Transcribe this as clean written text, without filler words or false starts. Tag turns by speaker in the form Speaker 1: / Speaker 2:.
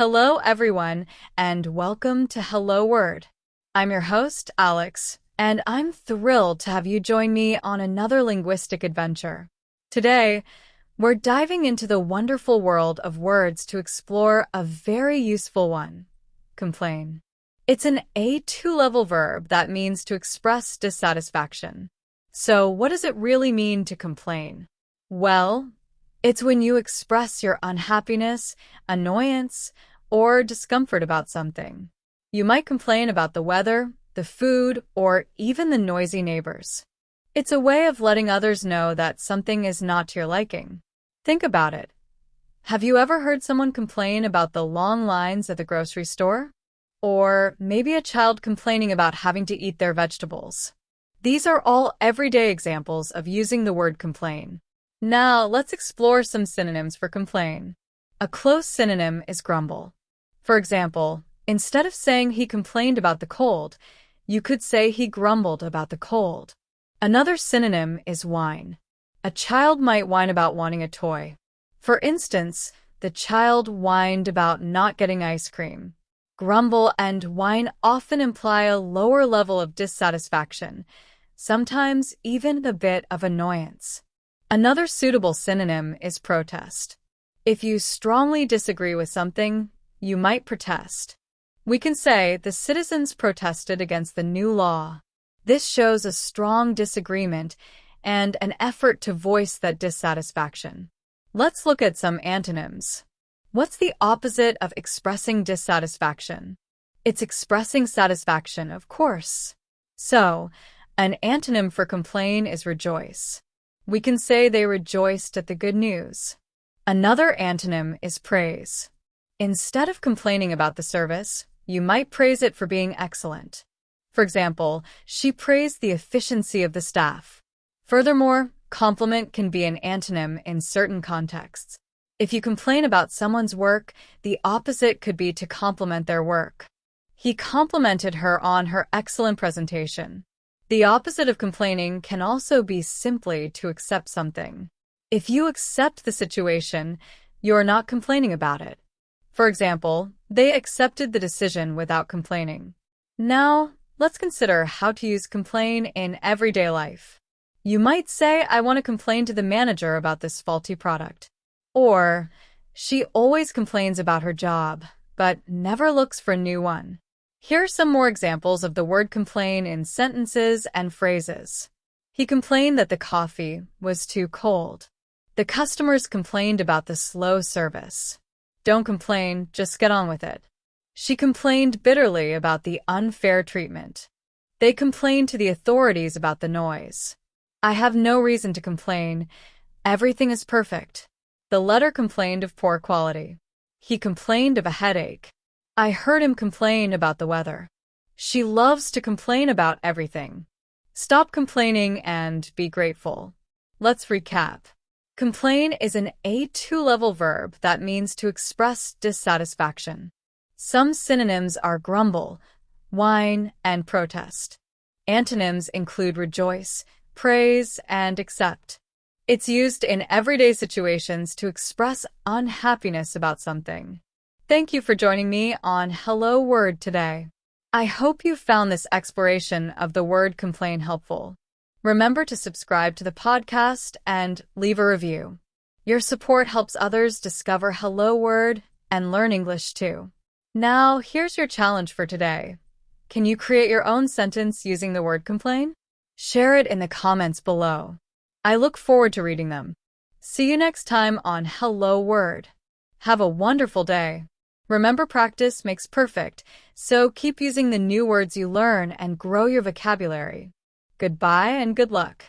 Speaker 1: Hello, everyone, and welcome to Hello Word. I'm your host, Alex, and I'm thrilled to have you join me on another linguistic adventure. Today, we're diving into the wonderful world of words to explore a very useful one: complain. It's an A2 level verb that means to express dissatisfaction. So, what does it really mean to complain? Well, it's when you express your unhappiness, annoyance, or discomfort about something. You might complain about the weather, the food, or even the noisy neighbors. It's a way of letting others know that something is not to your liking. Think about it. Have you ever heard someone complain about the long lines at the grocery store? Or maybe a child complaining about having to eat their vegetables. These are all everyday examples of using the word complain. Now, let's explore some synonyms for complain. A close synonym is grumble. For example, instead of saying he complained about the cold, you could say he grumbled about the cold. Another synonym is whine. A child might whine about wanting a toy. For instance, the child whined about not getting ice cream. Grumble and whine often imply a lower level of dissatisfaction, sometimes even a bit of annoyance. Another suitable synonym is protest. If you strongly disagree with something, you might protest. We can say the citizens protested against the new law. This shows a strong disagreement and an effort to voice that dissatisfaction. Let's look at some antonyms. What's the opposite of expressing dissatisfaction? It's expressing satisfaction, of course. So, an antonym for complain is rejoice. We can say they rejoiced at the good news. Another antonym is praise. Instead of complaining about the service, you might praise it for being excellent. For example, she praised the efficiency of the staff. Furthermore, compliment can be an antonym in certain contexts. If you complain about someone's work, the opposite could be to compliment their work. He complimented her on her excellent presentation. The opposite of complaining can also be simply to accept something. If you accept the situation, you're not complaining about it. For example, they accepted the decision without complaining. Now, let's consider how to use complain in everyday life. You might say, I want to complain to the manager about this faulty product. Or, she always complains about her job, but never looks for a new one. Here are some more examples of the word complain in sentences and phrases. He complained that the coffee was too cold. The customers complained about the slow service. Don't complain, just get on with it. She complained bitterly about the unfair treatment. They complained to the authorities about the noise. I have no reason to complain. Everything is perfect. The letter complained of poor quality. He complained of a headache. I heard him complain about the weather. She loves to complain about everything. Stop complaining and be grateful. Let's recap. Complain is an A2 level verb that means to express dissatisfaction. Some synonyms are grumble, whine, and protest. Antonyms include rejoice, praise, and accept. It's used in everyday situations to express unhappiness about something. Thank you for joining me on Hello Word today. I hope you found this exploration of the word complain helpful. Remember to subscribe to the podcast and leave a review. Your support helps others discover Hello Word and learn English too. Now, here's your challenge for today. Can you create your own sentence using the word complain? Share it in the comments below. I look forward to reading them. See you next time on Hello Word. Have a wonderful day. Remember, practice makes perfect, so keep using the new words you learn and grow your vocabulary. Goodbye and good luck.